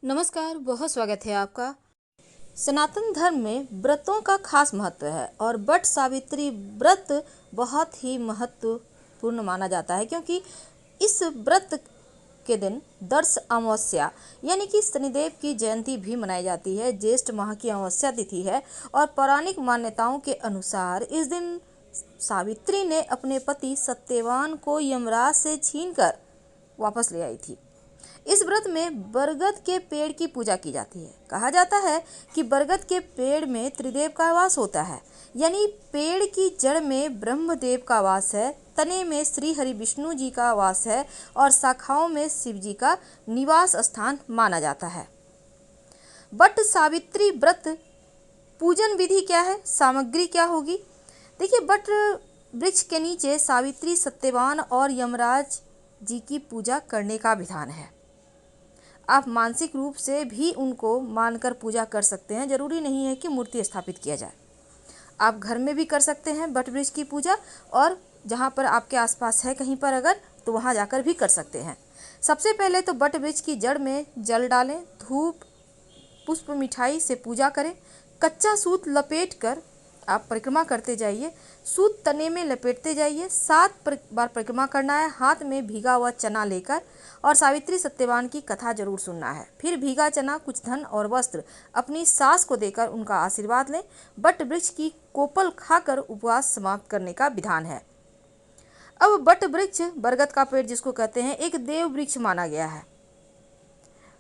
नमस्कार, बहुत स्वागत है आपका। सनातन धर्म में व्रतों का खास महत्व है और वट सावित्री व्रत बहुत ही महत्वपूर्ण माना जाता है, क्योंकि इस व्रत के दिन दर्श अमावस्या यानी कि शनिदेव की जयंती भी मनाई जाती है। ज्येष्ठ माह की अमावस्या तिथि है और पौराणिक मान्यताओं के अनुसार इस दिन सावित्री ने अपने पति सत्यवान को यमराज से छीनकर वापस ले आई थी। इस व्रत में बरगद के पेड़ की पूजा की जाती है। कहा जाता है कि बरगद के पेड़ में त्रिदेव का वास होता है, यानी पेड़ की जड़ में ब्रह्मदेव का वास है, तने में श्री हरि विष्णु जी का वास है और शाखाओं में शिव जी का निवास स्थान माना जाता है। वट सावित्री व्रत पूजन विधि क्या है, सामग्री क्या होगी? देखिए, वट वृक्ष के नीचे सावित्री, सत्यवान और यमराज जी की पूजा करने का विधान है। आप मानसिक रूप से भी उनको मानकर पूजा कर सकते हैं, जरूरी नहीं है कि मूर्ति स्थापित किया जाए। आप घर में भी कर सकते हैं वट वृक्ष की पूजा, और जहाँ पर आपके आसपास है कहीं पर अगर, तो वहाँ जाकर भी कर सकते हैं। सबसे पहले तो वट वृक्ष की जड़ में जल डालें, धूप पुष्प मिठाई से पूजा करें। कच्चा सूत लपेट कर आप परिक्रमा करते जाइए, सूत तने में लपेटते जाइए। 7 बार परिक्रमा करना है, हाथ में भीगा हुआ चना लेकर, और सावित्री सत्यवान की कथा जरूर सुनना है। फिर भीगा चना, कुछ धन और वस्त्र अपनी सास को देकर उनका आशीर्वाद लें। वट वृक्ष की कोपल खाकर उपवास समाप्त करने का विधान है। अब वट वृक्ष, बरगद का पेड़ जिसको कहते हैं, एक देव वृक्ष माना गया है।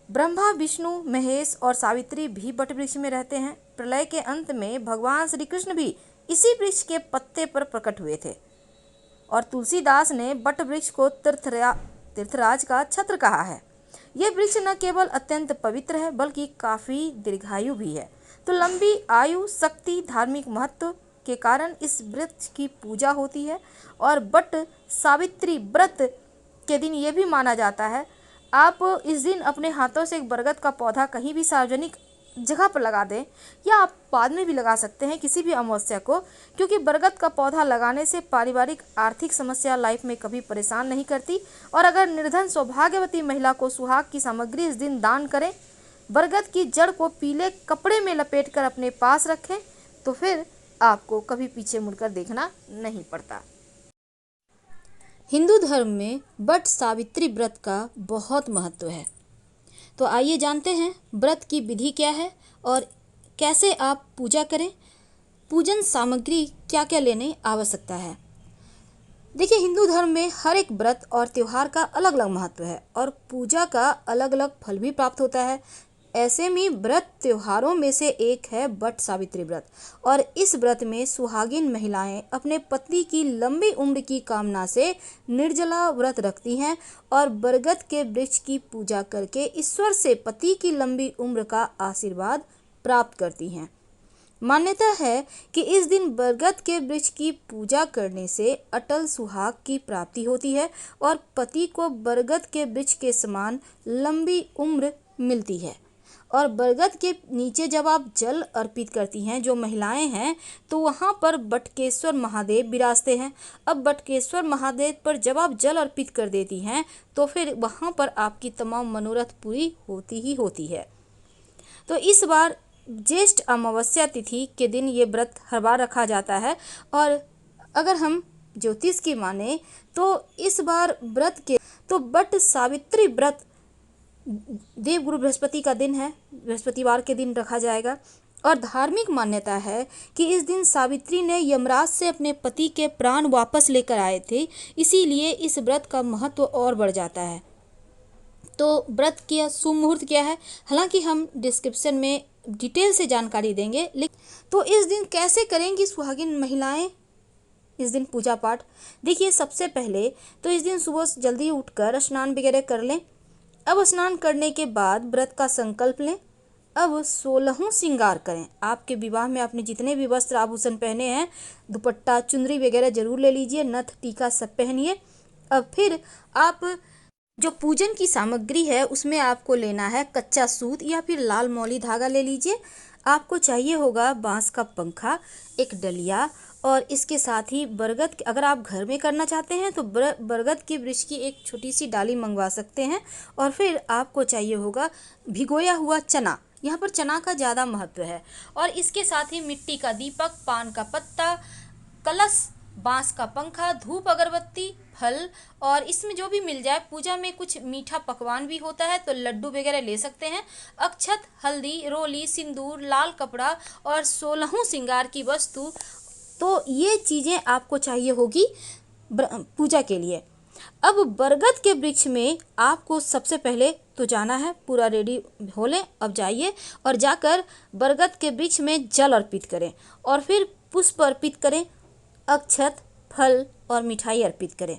ब्रह्मा, विष्णु, महेश और सावित्री भी वट वृक्ष में रहते हैं। प्रलय के अंत में भगवान श्री कृष्ण भी इसी वृक्ष के पत्ते पर प्रकट हुए थे, और तुलसीदास ने वट वृक्ष को तीर्थराज का छत्र कहा है। यह वृक्ष न केवल अत्यंत पवित्र है, बल्कि काफी दीर्घायु भी है। तो लंबी आयु, शक्ति, धार्मिक महत्व के कारण इस वृक्ष की पूजा होती है। और वट सावित्री व्रत के दिन ये भी माना जाता है, आप इस दिन अपने हाथों से एक बरगद का पौधा कहीं भी सार्वजनिक जगह पर लगा दें, या आप बाद में भी लगा सकते हैं किसी भी अमावस्या को, क्योंकि बरगद का पौधा लगाने से पारिवारिक आर्थिक समस्या लाइफ में कभी परेशान नहीं करती। और अगर निर्धन सौभाग्यवती महिला को सुहाग की सामग्री इस दिन दान करें, बरगद की जड़ को पीले कपड़े में लपेटकर अपने पास रखें, तो फिर आपको कभी पीछे मुड़कर देखना नहीं पड़ता। हिंदू धर्म में वट सावित्री व्रत का बहुत महत्व है। तो आइए जानते हैं व्रत की विधि क्या है और कैसे आप पूजा करें। पूजन सामग्री क्या क्या लेने आवश्यकता है। देखिए, हिंदू धर्म में हर एक व्रत और त्यौहार का अलग अलग महत्व है और पूजा का अलग अलग फल भी प्राप्त होता है। ऐसे में व्रत त्योहारों में से एक है वट सावित्री व्रत, और इस व्रत में सुहागिन महिलाएं अपने पति की लंबी उम्र की कामना से निर्जला व्रत रखती हैं और बरगद के वृक्ष की पूजा करके ईश्वर से पति की लंबी उम्र का आशीर्वाद प्राप्त करती हैं। मान्यता है कि इस दिन बरगद के वृक्ष की पूजा करने से अटल सुहाग की प्राप्ति होती है और पति को बरगद के वृक्ष के समान लंबी उम्र मिलती है। और बरगद के नीचे जब आप जल अर्पित करती हैं, जो महिलाएं हैं, तो वहाँ पर बटकेश्वर महादेव विराजते हैं। अब बटकेश्वर महादेव पर जब आप जल अर्पित कर देती हैं, तो फिर वहाँ पर आपकी तमाम मनोरथ पूरी होती ही होती है। तो इस बार ज्येष्ठ अमावस्या तिथि के दिन ये व्रत हर बार रखा जाता है, और अगर हम ज्योतिष की माने तो इस बार व्रत के तो वट सावित्री व्रत देवगुरु बृहस्पति का दिन है, बृहस्पतिवार के दिन रखा जाएगा। और धार्मिक मान्यता है कि इस दिन सावित्री ने यमराज से अपने पति के प्राण वापस लेकर आए थे, इसीलिए इस व्रत का महत्व और बढ़ जाता है। तो व्रत का शुभ मुहूर्त क्या है, हालांकि हम डिस्क्रिप्शन में डिटेल से जानकारी देंगे। तो इस दिन कैसे करेंगी सुहागिन महिलाएं इस दिन पूजा पाठ? देखिए, सबसे पहले तो इस दिन सुबह जल्दी उठकर स्नान वगैरह कर लें। अब स्नान करने के बाद व्रत का संकल्प लें। अब 16 श्रृंगार करें। आपके विवाह में आपने जितने भी वस्त्र आभूषण पहने हैं, दुपट्टा, चुनरी वगैरह जरूर ले लीजिए, नथ टीका सब पहनिए। अब फिर आप जो पूजन की सामग्री है उसमें आपको लेना है कच्चा सूत या फिर लाल मौली धागा ले लीजिए। आपको चाहिए होगा बांस का पंखा, एक डलिया और इसके साथ ही बरगद, अगर आप घर में करना चाहते हैं तो बरगद के वृक्ष की एक छोटी सी डाली मंगवा सकते हैं। और फिर आपको चाहिए होगा भिगोया हुआ चना, यहाँ पर चना का ज़्यादा महत्व है। और इसके साथ ही मिट्टी का दीपक, पान का पत्ता, कलश, बांस का पंखा, धूप, अगरबत्ती, फल, और इसमें जो भी मिल जाए। पूजा में कुछ मीठा पकवान भी होता है तो लड्डू वगैरह ले सकते हैं। अक्षत, हल्दी, रोली, सिंदूर, लाल कपड़ा और 16 श्रृंगार की वस्तु, तो ये चीज़ें आपको चाहिए होगी पूजा के लिए। अब बरगद के वृक्ष में आपको सबसे पहले तो जाना है, पूरा रेडी हो लें, अब जाइए और जाकर बरगद के वृक्ष में जल अर्पित करें और फिर पुष्प अर्पित करें, अक्षत, फल और मिठाई अर्पित करें।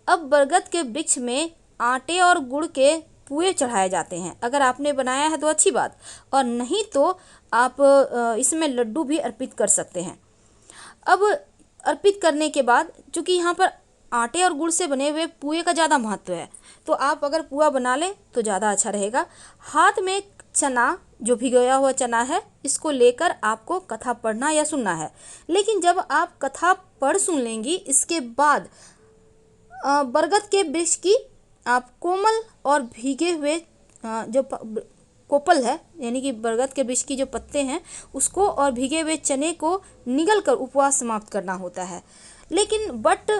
अब बरगद के वृक्ष में आटे और गुड़ के पुए चढ़ाए जाते हैं। अगर आपने बनाया है तो अच्छी बात, और नहीं तो आप इसमें लड्डू भी अर्पित कर सकते हैं। अब अर्पित करने के बाद, चूँकि यहाँ पर आटे और गुड़ से बने हुए पुए का ज़्यादा महत्व है, तो आप अगर पुआ बना लें तो ज़्यादा अच्छा रहेगा। हाथ में चना, जो भिगोया हुआ चना है, इसको लेकर आपको कथा पढ़ना या सुनना है। लेकिन जब आप कथा पढ़ सुन लेंगी, इसके बाद बरगद के वृक्ष की आप कोमल और भीगे हुए जो कोपल है, यानी कि बरगद के वृक्ष की जो पत्ते हैं उसको और भीगे हुए चने को निगल कर उपवास समाप्त करना होता है। लेकिन बट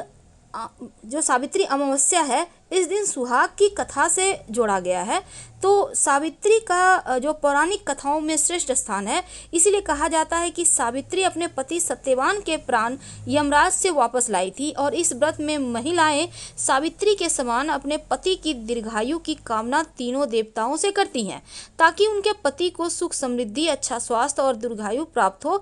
जो सावित्री अमावस्या है, इस दिन सुहाग की कथा से जोड़ा गया है, तो सावित्री का जो पौराणिक कथाओं में श्रेष्ठ स्थान है। इसीलिए कहा जाता है कि सावित्री अपने पति सत्यवान के प्राण यमराज से वापस लाई थी, और इस व्रत में महिलाएं सावित्री के समान अपने पति की दीर्घायु की कामना तीनों देवताओं से करती हैं, ताकि उनके पति को सुख, समृद्धि, अच्छा स्वास्थ्य और दीर्घायु प्राप्त हो।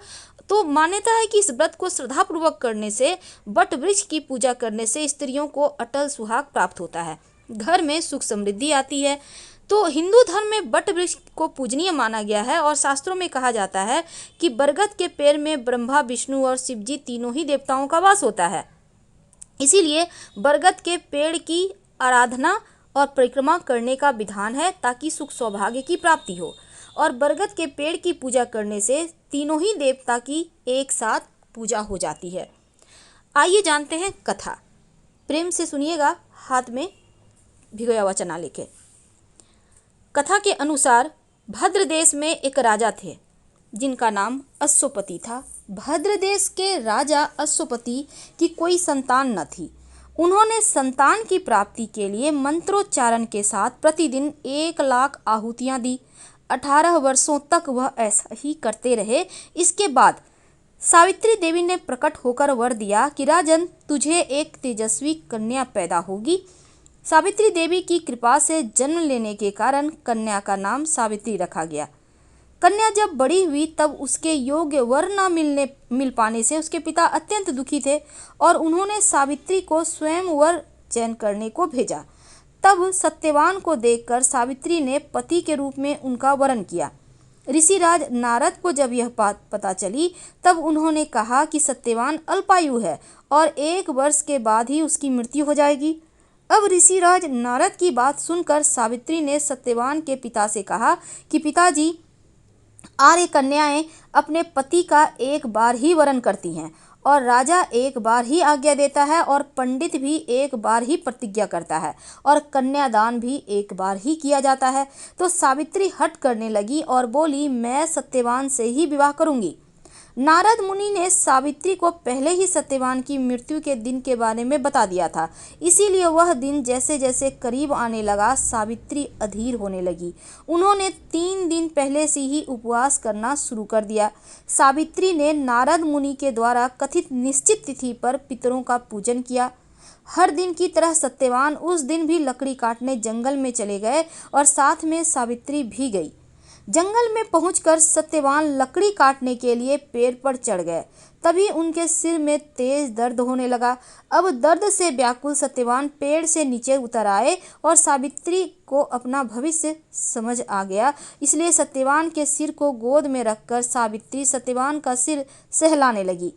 तो मान्यता है कि इस व्रत को श्रद्धापूर्वक करने से, बट वृक्ष की पूजा करने से स्त्रियों को अटल सुहाग प्राप्त होता है, घर में सुख समृद्धि आती है। तो हिंदू धर्म में बट वृक्ष को पूजनीय माना गया है, और शास्त्रों में कहा जाता है कि बरगद के पेड़ में ब्रह्मा, विष्णु और शिव जी तीनों ही देवताओं का वास होता है। इसीलिए बरगद के पेड़ की आराधना और परिक्रमा करने का विधान है, ताकि सुख सौभाग्य की प्राप्ति हो। और बरगद के पेड़ की पूजा करने से तीनों ही देवता की एक साथ पूजा हो जाती है। आइए जानते हैं कथा। प्रेम से सुनिएगा, हाथ में भिगोया हुआ चना लेके। कथा के अनुसार भद्र देश में एक राजा थे, जिनका नाम अश्वपति था। भद्र देश के राजा अश्वपति की कोई संतान न थी। उन्होंने संतान की प्राप्ति के लिए मंत्रोच्चारण के साथ प्रतिदिन 1,00,000 आहुतियाँ दी। 18 वर्षों तक वह ऐसा ही करते रहे। इसके बाद सावित्री देवी ने प्रकट होकर वर दिया कि राजन, तुझे एक तेजस्वी कन्या पैदा होगी। सावित्री देवी की कृपा से जन्म लेने के कारण कन्या का नाम सावित्री रखा गया। कन्या जब बड़ी हुई तब उसके योग्य वर न मिल पाने से उसके पिता अत्यंत दुखी थे, और उन्होंने सावित्री को स्वयं वर चयन करने को भेजा। तब सत्यवान को देखकर सावित्री ने पति के रूप में उनका वरण किया। ऋषिराज नारद को जब यह बात पता चली, तब उन्होंने कहा कि सत्यवान अल्पायु है और 1 वर्ष के बाद ही उसकी मृत्यु हो जाएगी। अब ऋषिराज नारद की बात सुनकर सावित्री ने सत्यवान के पिता से कहा कि पिताजी, आर्य कन्याएं अपने पति का एक बार ही वरण करती हैं, और राजा एक बार ही आज्ञा देता है, और पंडित भी एक बार ही प्रतिज्ञा करता है, और कन्यादान भी एक बार ही किया जाता है। तो सावित्री हट करने लगी और बोली, मैं सत्यवान से ही विवाह करूंगी। नारद मुनि ने सावित्री को पहले ही सत्यवान की मृत्यु के दिन के बारे में बता दिया था। इसीलिए वह दिन जैसे जैसे करीब आने लगा, सावित्री अधीर होने लगी। उन्होंने 3 दिन पहले से ही उपवास करना शुरू कर दिया। सावित्री ने नारद मुनि के द्वारा कथित निश्चित तिथि पर पितरों का पूजन किया। हर दिन की तरह सत्यवान उस दिन भी लकड़ी काटने जंगल में चले गए, और साथ में सावित्री भी गई। जंगल में पहुंचकर सत्यवान लकड़ी काटने के लिए पेड़ पर चढ़ गए। तभी उनके सिर में तेज दर्द होने लगा। अब दर्द से व्याकुल सत्यवान पेड़ से नीचे उतर आए, और सावित्री को अपना भविष्य समझ आ गया। इसलिए सत्यवान के सिर को गोद में रखकर सावित्री सत्यवान का सिर सहलाने लगी।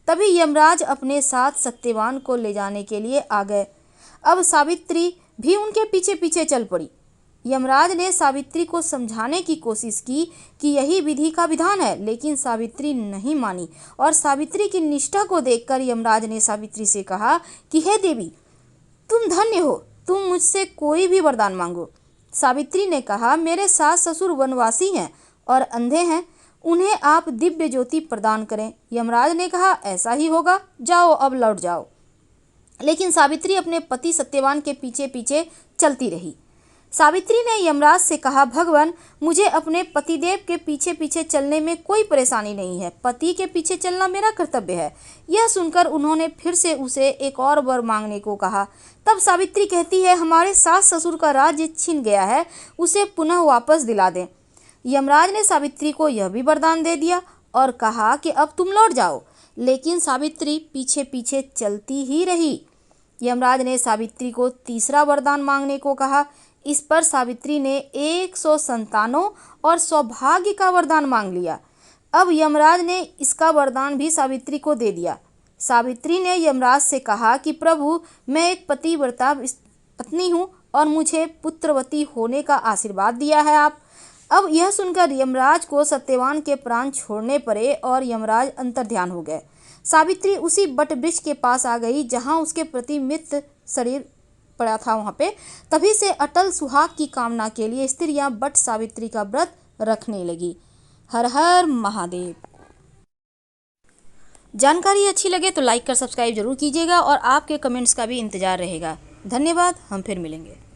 तभी यमराज अपने साथ सत्यवान को ले जाने के लिए आ गए। अब सावित्री भी उनके पीछे पीछे चल पड़ी। यमराज ने सावित्री को समझाने की कोशिश की कि यही विधि का विधान है, लेकिन सावित्री नहीं मानी और सावित्री की निष्ठा को देखकर यमराज ने सावित्री से कहा कि हे देवी, तुम धन्य हो, तुम मुझसे कोई भी वरदान मांगो। सावित्री ने कहा, मेरे सास ससुर वनवासी हैं और अंधे हैं, उन्हें आप दिव्य ज्योति प्रदान करें। यमराज ने कहा, ऐसा ही होगा, जाओ अब लौट जाओ। लेकिन सावित्री अपने पति सत्यवान के पीछे पीछे चलती रही। सावित्री ने यमराज से कहा, भगवान, मुझे अपने पतिदेव के पीछे पीछे चलने में कोई परेशानी नहीं है, पति के पीछे चलना मेरा कर्तव्य है। यह सुनकर उन्होंने फिर से उसे एक और वर मांगने को कहा। तब सावित्री कहती है, हमारे सास ससुर का राज्य छिन गया है, उसे पुनः वापस दिला दें। यमराज ने सावित्री को यह भी वरदान दे दिया और कहा कि अब तुम लौट जाओ, लेकिन सावित्री पीछे पीछे चलती ही रही। यमराज ने सावित्री को तीसरा वरदान मांगने को कहा। इस पर सावित्री ने 100 संतानों और सौभाग्य का वरदान मांग लिया। अब यमराज ने इसका वरदान भी सावित्री को दे दिया। सावित्री ने यमराज से कहा कि प्रभु, मैं एक पतिव्रता पत्नी हूँ और मुझे पुत्रवती होने का आशीर्वाद दिया है आप। अब यह सुनकर यमराज को सत्यवान के प्राण छोड़ने पड़े और यमराज अंतर्ध्यान हो गए। सावित्री उसी बट वृक्ष के पास आ गई जहाँ उसके प्रति मृत शरीर पड़ा था। वहाँ पे तभी से अटल सुहाग की कामना के लिए स्त्रियां बट सावित्री का व्रत रखने लगी। हर हर महादेव। जानकारी अच्छी लगे तो लाइक कर सब्सक्राइब जरूर कीजिएगा और आपके कमेंट्स का भी इंतजार रहेगा। धन्यवाद, हम फिर मिलेंगे।